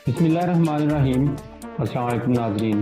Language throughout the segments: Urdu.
بسم اللہ الرحمن الرحیم۔ السلام علیکم ناظرین۔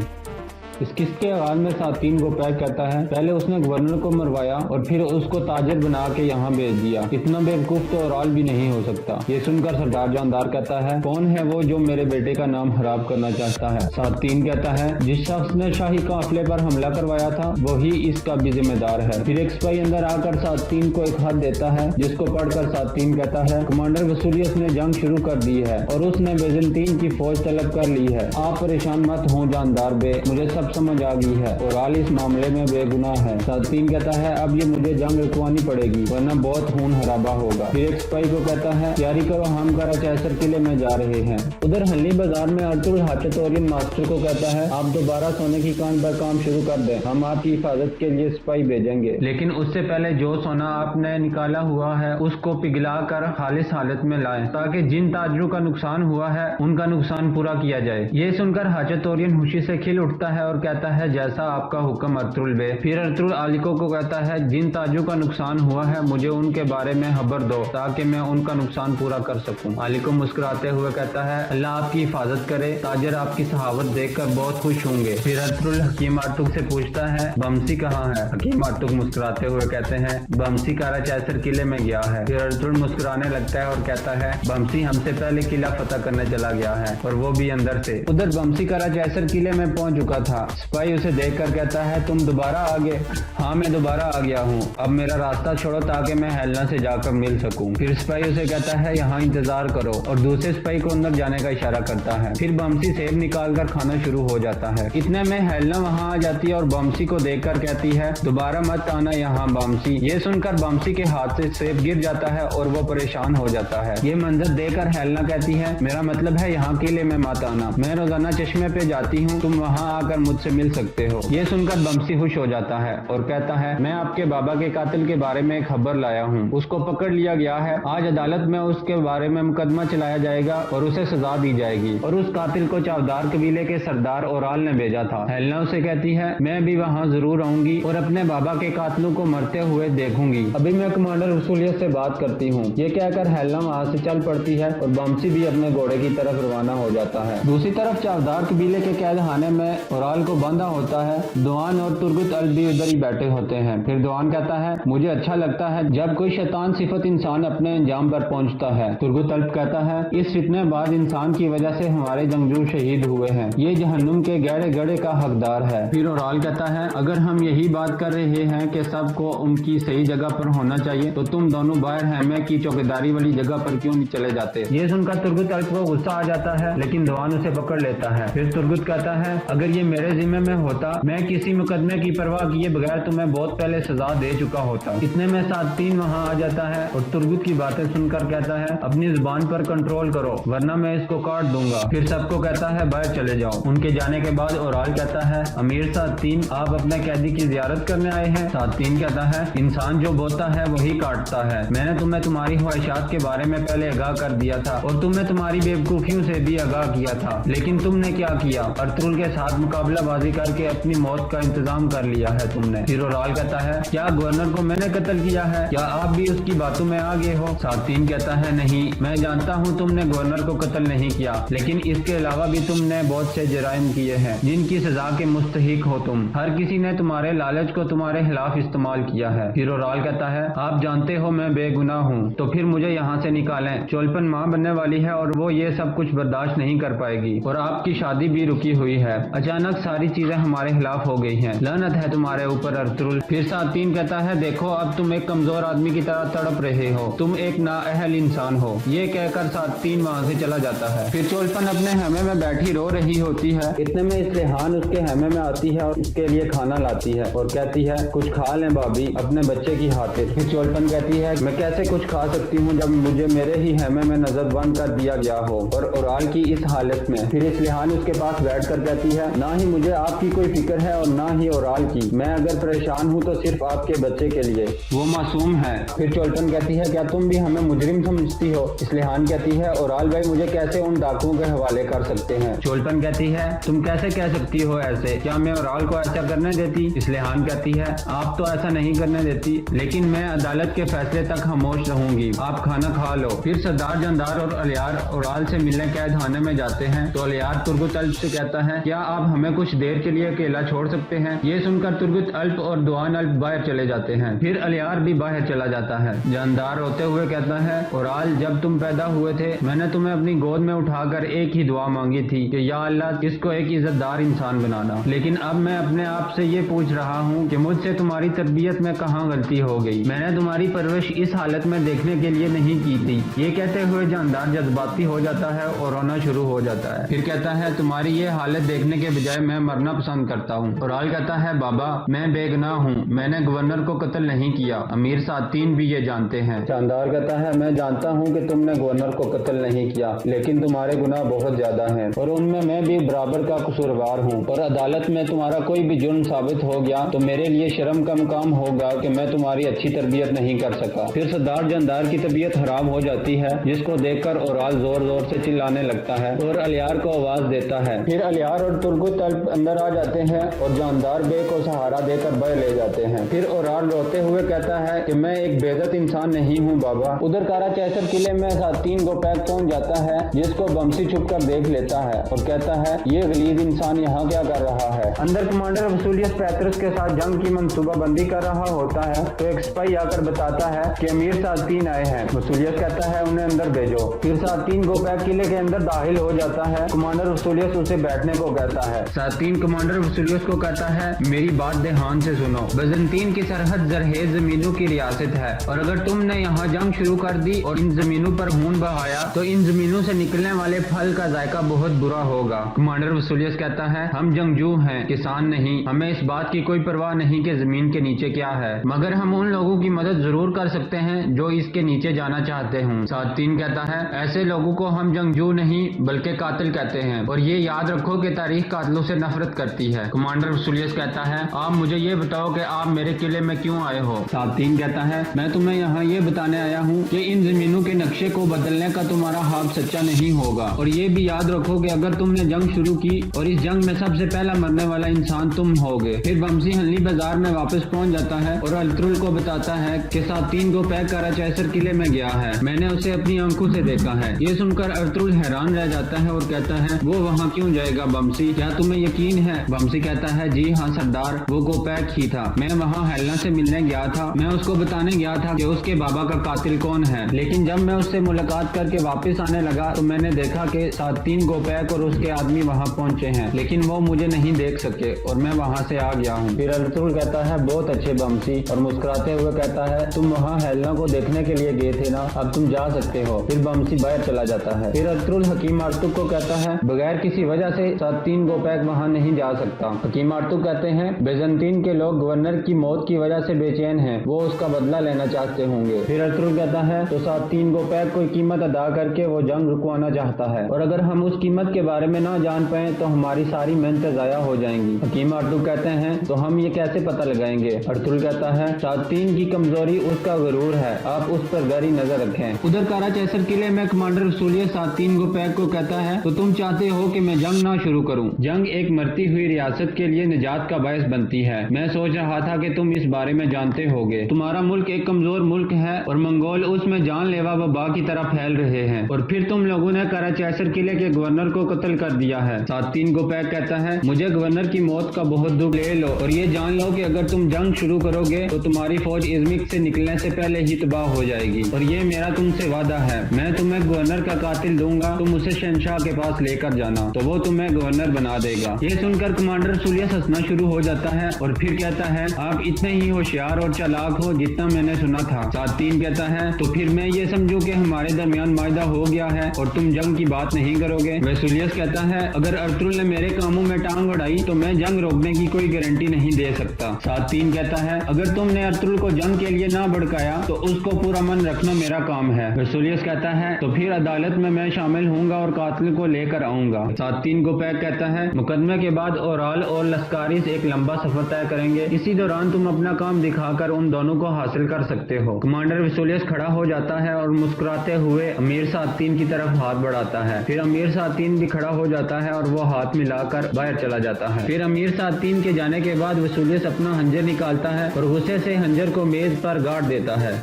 اس قسط کے آغاز میں ساتین کو پیک کرتا ہے۔ پہلے اس نے گورنر کو مروایا اور پھر اس کو تاجر بنا کے یہاں بھیج دیا۔ اتنا بیوقوف تو اورال بھی نہیں ہو سکتا۔ یہ سن کر سردار جاندار کہتا ہے، کون ہے وہ جو میرے بیٹے کا نام خراب کرنا چاہتا ہے؟ ساتین کہتا ہے، جس شخص نے شاہی قافلے پر حملہ کروایا تھا وہی اس کا بھی ذمہ دار ہے۔ پھر ایک سپاہی اندر آ کر ساتین کو ایک خط دیتا ہے، جس کو پڑھ کر ساتین کہتا ہے، کمانڈر وسولیس نے جنگ شروع کر دی ہے اور اس نے بیزنطین کی فوج طلب کر لی ہے۔ آپ پریشان مت ہوں جاندار بے، مجھے سب سمجھ آ گئی ہے۔ اورال اس معاملے میں بے گناہ ہے۔ ساتین کہتا ہے، اب یہ مجھے جنگ رکوانی پڑے گی ورنہ بہت خون خرابہ ہوگا۔ پھر ایک سپاہی کو کہتا ہے، تیاری کرو، ہم کراچیسر قلعے میں جا رہے ہیں۔ ادھر ہنلی بازار میں ارطغرل حاجتورین ماسٹر کو کہتا ہے، آپ دوبارہ سونے کی کان پر کام شروع کر دیں، ہم آپ کی حفاظت کے لیے سپاہی بھیجیں گے، لیکن اس سے پہلے جو سونا آپ نے نکالا ہوا ہے اس کو پگھلا کر خالص حالت میں لائیں تاکہ جن تاجروں کا نقصان ہوا ہے ان کا نقصان پورا کیا جائے۔ یہ سن کر حاجتورین خوشی سے کھل اٹھتا ہے اور کہتا ہے، جیسا آپ کا حکم ارطغرل بے۔ پھر ارطغرل عالکو کو کہتا ہے، جن تاجروں کا نقصان ہوا ہے مجھے ان کے بارے میں خبر دو تاکہ میں ان کا نقصان پورا کر سکوں۔ عالکو مسکراتے ہوئے کہتا ہے، اللہ آپ کی حفاظت کرے، تاجر آپ کی سخاوت دیکھ کر بہت خوش ہوں گے۔ پھر ارطغرل حکیم آٹک سے پوچھتا ہے، بمسی کہاں ہے؟ حکیم آٹک مسکراتے ہوئے کہتے ہیں، بمسی کراچیسر قلعے میں گیا ہے۔ پھر ارطغرل مسکرانے لگتا ہے اور کہتا ہے، بمسی ہم سے پہلے قلعہ فتح کرنے چلا گیا ہے اور وہ بھی اندر سے۔ ادھر بمسی کراچیسر قلعے میں پہنچ چکا تھا۔ سپاہی اسے دیکھ کر کہتا ہے، تم دوبارہ آ گئے؟ ہاں میں دوبارہ آ گیا ہوں، اب میرا راستہ چھوڑو تاکہ میں ہیلنا سے جا کر مل سکوں۔ پھر سپاہی اسے کہتا ہے، یہاں انتظار کرو، اور دوسرے سپاہی کو اندر جانے کا اشارہ کرتا ہے۔ پھر بمسی سیب نکال کر کھانا شروع ہو جاتا ہے۔ اتنے میں ہیلنا وہاں آ جاتی ہے اور بمسی کو دیکھ کر کہتی ہے، دوبارہ مت آنا یہاں بمسی۔ یہ سن کر بمسی کے ہاتھ سے سیب گر جاتا ہے اور وہ پریشان ہو جاتا ہے۔ یہ منظر دیکھ کر ہیلنا کہتی ہے، میرا مطلب ہے یہاں قلعے میں مت آنا، میں روزانہ چشمے پہ جاتی ہوں، تم وہاں آ کر مجھ سے مل سکتے ہو۔ یہ سن کر بمسی خوش ہو جاتا ہے اور کہتا ہے، میں آپ کے بابا کے قاتل کے بارے میں ایک خبر لایا ہوں، اس کو پکڑ لیا گیا ہے، آج عدالت میں اس کے بارے میں مقدمہ چلایا جائے گا اور اسے سزا دی جائے گی، اور اس قاتل کو چاودار قبیلے کے سردار اورال نے بھیجا تھا۔ ہیلنا اسے کہتی ہے، میں بھی وہاں ضرور آؤں گی اور اپنے بابا کے قاتلوں کو مرتے ہوئے دیکھوں گی، ابھی میں کمانڈر وسولیس سے بات کرتی ہوں۔ یہ کہہ کر ہیلنا وہاں سے چل پڑتی ہے اور بمسی بھی اپنے گھوڑے کی طرف روانہ ہو جاتا ہے۔ دوسری طرف چاودار قبیلے کے قید خانے میں اورال کو باندھا ہوتا ہے۔ دوان اور ترگت الب بھی ادھر ہی بیٹھے ہوتے ہیں۔ پھر دوان کہتا ہے، مجھے اچھا لگتا ہے جب کوئی شیطان صفت انسان اپنے انجام پر پہنچتا ہے۔ ترگت الب کہتا ہے، اس فتنہ باز انسان کی وجہ سے ہمارے جنگجو شہید ہوئے ہیں، یہ جہنم کے گہرے گڑھے کا حقدار ہے۔ پھر اورال کہتا ہے، اگر ہم یہی بات کر رہے ہیں کہ سب کو ان کی صحیح جگہ پر ہونا چاہیے تو تم دونوں باہر خیمے کی چوکیداری والی جگہ پر کیوں نہیں چلے جاتے؟ یہ سن کر ترگت الب کو غصہ آ جاتا ہے لیکن دوان اسے پکڑ لیتا ہے۔ پھر ترگت کہتا ہے، اگر یہ میرے ذمہ میں ہوتا میں کسی مقدمے کی پرواہ کیے بغیر تمہیں بہت پہلے سزا دے چکا ہوتا۔ اتنے میں ساتین وہاں آ جاتا ہے اور ترگت کی باتیں سن کر کہتا ہے، اپنی زبان پر کنٹرول کرو ورنہ میں اس کو کاٹ دوں گا۔ پھر سب کو کہتا ہے، باہر چلے جاؤ۔ ان کے جانے کے بعد اورال کہتا ہے، امیر ساتین، آپ اپنے قیدی کی زیارت کرنے آئے ہیں؟ ساتین کہتا ہے، انسان جو بوتا ہے وہی کاٹتا ہے، میں نے تمہیں تمہاری خواہشات کے بارے میں پہلے آگاہ کر دیا تھا اور تمہیں تمہاری بیوقوفیوں سے بھی آگاہ کیا تھا، لیکن تم نے کیا کیا؟ ارطغرل کے ساتھ مقابلہ بازی کر کے اپنی موت کا انتظام کر لیا ہے تم نے۔ پھر اورال کہتا ہے، کیا گورنر کو میں نے قتل کیا ہے؟ کیا آپ بھی اس کی باتوں میں آ گئے ہو؟ ساتین کہتا ہے، نہیں، میں جانتا ہوں تم نے گورنر کو قتل نہیں کیا، لیکن اس کے علاوہ بھی تم نے بہت سے جرائم کیے ہیں جن کی سزا کے مستحق ہو تم۔ ہر کسی نے تمہارے لالچ کو تمہارے خلاف استعمال کیا ہے۔ پھر اورال کہتا ہے، آپ جانتے ہو میں بے گناہ ہوں، تو پھر مجھے یہاں سے نکالیں، چولپن ماں بننے والی ہے اور وہ یہ سب کچھ برداشت نہیں کر پائے گی، اور آپ کی شادی بھی رکی ہوئی ہے، اچانک ساری چیزیں ہمارے خلاف ہو گئی ہیں، لعنت ہے تمہارے اوپر ارطغرل۔ پھر ساتین کہتا ہے، دیکھو اب تم ایک کمزور آدمی کی طرح تڑپ رہے ہو، تم ایک نااہل انسان ہو۔ یہ کہہ کر ساتین وہاں سے چلا جاتا ہے۔ پھر چولپن اپنے خیمے میں بیٹھی رو رہی ہوتی ہے۔ اتنے میں اسلحان اس کے خیمے میں آتی ہے اور اس کے لیے کھانا لاتی ہے اور کہتی ہے، کچھ کھا لیں بھابھی اپنے بچے کی خاطر۔ پھر چولپن کہتی ہے، میں کیسے کچھ کھا سکتی ہوں جب مجھے میرے ہی خیمے میں نظر بند کر دیا گیا ہو اور اورال کی اس حالت میں۔ پھر اسلحان اس کے پاس بیٹھ کر کہتی ہے، نہ ہی مجھے آپ کی کوئی فکر ہے اور نہ ہی اورال کی. میں اگر پریشان ہوں تو صرف آپ کے بچے کے لیے، وہ معصوم ہے. پھر چولٹن کہتی ہے کیا تم بھی ہمیں مجرم سمجھتی ہو؟ اسلحان کہتی ہے اورال بھائی مجھے کیسے ان ڈاکوؤں کے حوالے کر سکتے ہیں؟ چولٹن کہتی ہے تم کیسے کہہ سکتی ہو ایسے؟ کیا میں اورال کو ایسا کرنے دیتی؟ اسلحان کہتی ہے آپ تو ایسا نہیں کرنے دیتی، لیکن میں عدالت کے فیصلے تک خاموش رہوں گی. آپ کھانا کھا لو. پھر سردار جاندار اور الیار اورال سے ملنے قید خانے میں جاتے ہیں تو الیار ترگت الپ سے کہتا ہے کیا آپ ہمیں کچھ دیر کے لیے اکیلا چھوڑ سکتے ہیں؟ یہ سن کر ترگت الپ اور دوان الپ باہر چلے جاتے ہیں. پھر الیار بھی باہر چلا جاتا ہے. جاندار روتے ہوئے کہتا ہے اورال جب تم پیدا ہوئے تھے میں نے تمہیں اپنی گود میں اٹھا کر ایک ہی دعا مانگی تھی کہ یا اللہ اس کو ایک عزت دار انسان بنانا، لیکن اب میں اپنے آپ سے یہ پوچھ رہا ہوں کہ مجھ سے تمہاری تربیت میں کہاں غلطی ہو گئی؟ میں نے تمہاری پرورش اس حالت میں دیکھنے کے لیے نہیں کی تھی. یہ کہتے ہوئے جاندار جذباتی ہو جاتا ہے اور رونا شروع ہو جاتا ہے. پھر کہتا ہے تمہاری یہ حالت دیکھنے کے بجائے میں مرنا پسند کرتا ہوں. اورال کہتا ہے بابا میں بے گناہ ہوں، میں نے گورنر کو قتل نہیں کیا، امیر ساتین بھی یہ جانتے ہیں. جاندار کہتا ہے میں جانتا ہوں کہ تم نے گورنر کو قتل نہیں کیا، لیکن تمہارے گناہ بہت زیادہ ہیں اور ان میں بھی برابر کا قصوروار ہوں، اور عدالت میں تمہارا کوئی بھی جرم ثابت ہو گیا تو میرے لیے شرم کا مقام ہوگا کہ میں تمہاری اچھی تربیت نہیں کر سکا. پھر سردار جاندار کی طبیعت خراب ہو جاتی ہے جس کو دیکھ کر اورال زور زور سے چلانے لگتا ہے اور الیار کو آواز دیتا ہے. پھر الیار اور ترگت الپ اندر آ جاتے ہیں اور جاندار بے کو سہارا دے کر باہر لے جاتے ہیں. پھر اورال روتے ہوئے کہتا ہے کہ میں ایک بے عزت انسان نہیں ہوں بابا. ادھر کارا چیسر قلعے میں ساتین گوپیک پہنچ جاتا ہے جس کو بمسی چھپ کر دیکھ لیتا ہے اور کہتا ہے یہ غلیظ انسان یہاں کیا کر رہا ہے؟ اندر کمانڈر وسولیس پیترس کے ساتھ جنگ کی منصوبہ بندی کر رہا ہوتا ہے تو ایک سپاہی آ کر بتاتا ہے کہ امیر ساتین آئے ہیں. وسولیس کہتا ہے انہیں اندر بھیجو. پھر ساتین گوپیک قلعے کے اندر داخل ہو جاتا ہے. کمانڈر وسولیس اسے بیٹھنے کو کہتا ہے. ساتین کمانڈر وسولیس کو کہتا ہے میری بات دھیان سے سنو، بیزنطین کی سرحد زرخیز زمینوں کی ریاست ہے اور اگر تم نے یہاں جنگ شروع کر دی اور ان زمینوں پر خون بہایا تو ان زمینوں سے نکلنے والے پھل کا ذائقہ بہت برا ہوگا. کمانڈر وسولیس کہتا ہے ہم جنگجو ہیں، کسان نہیں، ہمیں اس بات کی کوئی پرواہ نہیں کہ زمین کے نیچے کیا ہے، مگر ہم ان لوگوں کی مدد ضرور کر سکتے ہیں جو اس کے نیچے جانا چاہتے ہوں. ساتین کہتا ہے ایسے لوگوں کو ہم جنگجو نہیں بلکہ قاتل کہتے ہیں اور یہ یاد رکھو کہ تاریخ قاتلوں سے نفرت کرتی ہے. کمانڈر وسولیس کہتا ہے آپ مجھے یہ بتاؤ کہ آپ میرے قلعے میں کیوں آئے ہو؟ ساتین کہتا ہے میں تمہیں یہاں یہ بتانے آیا ہوں کہ ان زمینوں کے نقشے کو بدلنے کا تمہارا حق سچا نہیں ہوگا، اور یہ بھی یاد رکھو کہ اگر تم نے جنگ شروع کی اور اس جنگ میں سب سے پہلا مرنے والا انسان تم ہوگے. پھر بمسی ہنلی بازار میں واپس پہنچ جاتا ہے اور ارطغرل کو بتاتا ہے کہ ساتین گوپیک کاراچیسر قلعے میں گیا ہے، میں نے اسے اپنی آنکھوں سے دیکھا ہے. یہ سن کر ارطغرل حیران رہ جاتا ہے اور کہتا ہے وہ وہاں کیوں جائے گا بمسی؟ کیا تمہیں یقین ہے؟ بمسی کہتا ہے جی ہاں سردار، وہ گوپیک ہی تھا. میں وہاں ہیلنا سے ملنے گیا تھا، میں اس کو بتانے گیا تھا کہ اس کے بابا کا قاتل کون ہے، لیکن جب میں اس سے ملاقات کر کے واپس آنے لگا تو میں نے دیکھا کہ ساتین گوپیک اور اس کے آدمی وہاں پہنچے ہیں، لیکن وہ مجھے نہیں دیکھ سکے اور میں وہاں سے آ گیا ہوں. پھر ارطغرل کہتا ہے بہت اچھے بمسی، اور مسکراتے ہوئے کہتا ہے تم وہاں ہیلنا کو دیکھنے کے لیے گئے تھے نا، اب تم جا سکتے ہو. پھر بمسی باہر چلا جاتا ہے. پھر ارطغرل حکیم آرتوک کو کہتا ہے بغیر کسی وجہ سے ساتین گوپیک وہاں نہیں جا سکتا. حکیم آرتوک کہتے ہیں بیزنطین کے لوگ گورنر کی موت کی وجہ سے بے چین ہیں، وہ اس کا بدلہ لینا چاہتے ہوں گے. پھر ارطغرل کہتا ہے تو ساتین گوپیک کوئی قیمت ادا کر کے وہ جنگ رکوانا چاہتا ہے، اور اگر ہم اس قیمت کے بارے میں نہ جان پائیں تو ہماری ساری محنتیں ضائع ہو جائیں گی. حکیم آرتوک کہتے ہیں تو ہم یہ کیسے پتہ لگائیں گے؟ ارطغرل کہتا ہے ساتین کی کمزوری اس کا غرور ہے، آپ اس پر گہری نظر رکھیں. ادھر کاراچیسر قلعے میں کمانڈر وسولیس ساتین گوپیک کو کہتا ہے تو تم چاہتے ہو کہ میں جنگ نہ شروع کروں؟ جنگ ایک مرتی ہوئی ریاست کے لیے نجات کا باعث بنتی ہے. میں سوچ رہا تھا کہ تم اس بارے میں جانتے ہوگے. تمہارا ملک ایک کمزور ملک ہے اور منگول اس میں جان لیوا وبا کی طرف پھیل رہے ہیں، اور پھر تم لوگوں نے کاراچیسر قلعے کے گورنر کو قتل کر دیا ہے. ساتین گوپیک کہتا ہے مجھے گورنر کی موت کا بہت دکھ لے لو اور یہ جان لو کہ اگر تم جنگ شروع کرو گے تو تمہاری فوج ازمک سے نکلنے سے پہلے ہی تباہ ہو جائے گی، اور یہ میرا تم سے وعدہ ہے. میں تمہیں گورنر کا قاتل دوں گا، تم اسے شہنشاہ کے پاس لے کر جانا تو وہ تمہیں گورنر بنا دے گا. یہ سن کر کمانڈر وسولیس ہنسنا شروع ہو جاتا ہے اور پھر کہتا ہے آپ اتنے ہی ہوشیار اور چالاک ہو جتنا میں نے سنا تھا. ساتین کہتا ہے تو پھر میں یہ سمجھوں کہ ہمارے درمیان معاہدہ ہو گیا ہے اور تم جنگ کی بات نہیں کرو گے. وسولیس کہتا ہے اگر ارطغرل نے میرے کاموں میں ٹانگ اڑائی تو میں جنگ روکنے کی کوئی گارنٹی نہیں دے سکتا. ساتین کہتا ہے اگر تم نے ارطغرل کو جنگ کے لیے نہ بھڑکایا تو اس کو پورا من رکھنا میرا کام ہے. وسولیس کہتا ہے تو پھر عدالت میں شامل ہوں گا اور قاتل کو لے کر آؤں گا. ساتین گوپیک کہتا ہے مقدمہ مقدمے کے بعد اورال اور لسکارس ایک لمبا سفر طے کریں گے۔ اسی دوران تم اپنا کام دکھا کر ان دونوں کو حاصل کر سکتے ہو۔ کمانڈر ویسولیس کھڑا ہو جاتا ہے اور مسکراتے ہوئے امیر ساتین کی طرف ہاتھ بڑھاتا ہے۔ پھر امیر ساتین بھی کھڑا ہو جاتا ہے اور وہ ہاتھ ملا کر باہر چلا جاتا ہے۔ پھر امیر ساتین کے جانے کے بعد ویسولیس اپنا خنجر نکالتا ہے اور غصے سے خنجر کو میز پر گاڑ دیتا ہے،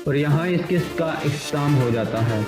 اور یہاں اس قسط کا اختتام ہو جاتا ہے۔